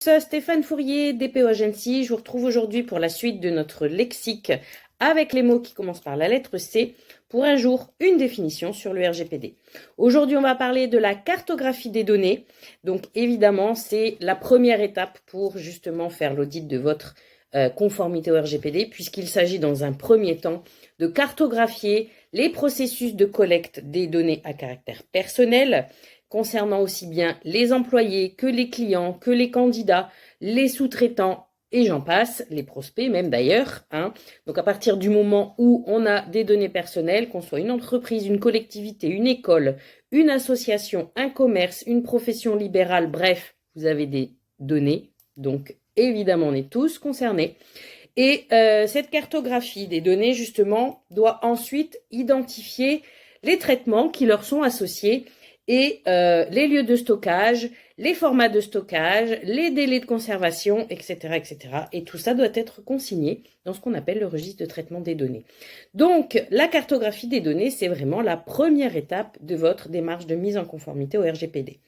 Stéphane Fourier, DPO Agency. Je vous retrouve aujourd'hui pour la suite de notre lexique avec les mots qui commencent par la lettre C. Pour un jour, une définition sur le RGPD. Aujourd'hui, on va parler de la cartographie des données. Donc, évidemment, c'est la première étape pour justement faire l'audit de votre conformité au RGPD, puisqu'il s'agit dans un premier temps de cartographier les processus de collecte des données à caractère personnel, concernant aussi bien les employés que les clients, que les candidats, les sous-traitants, et j'en passe, les prospects même d'ailleurs. Donc à partir du moment où on a des données personnelles, qu'on soit une entreprise, une collectivité, une école, une association, un commerce, une profession libérale, bref, vous avez des données. Donc évidemment, on est tous concernés. Et cette cartographie des données, justement, doit ensuite identifier les traitements qui leur sont associés et les lieux de stockage, les formats de stockage, les délais de conservation, etc., etc. Et tout ça doit être consigné dans ce qu'on appelle le registre de traitement des données. Donc, la cartographie des données, c'est vraiment la première étape de votre démarche de mise en conformité au RGPD.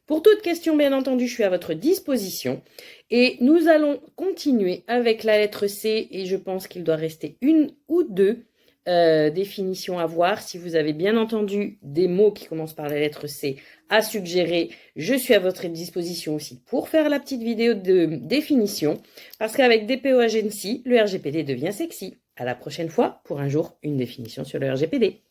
Pour toute question, bien entendu, je suis à votre disposition. Et nous allons continuer avec la lettre C, et je pense qu'il doit rester une ou deux définitions à voir. Si vous avez bien entendu des mots qui commencent par la lettre C à suggérer, je suis à votre disposition aussi pour faire la petite vidéo de définition. Parce qu'avec DPO Agency, le RGPD devient sexy. À la prochaine fois pour un jour, une définition sur le RGPD.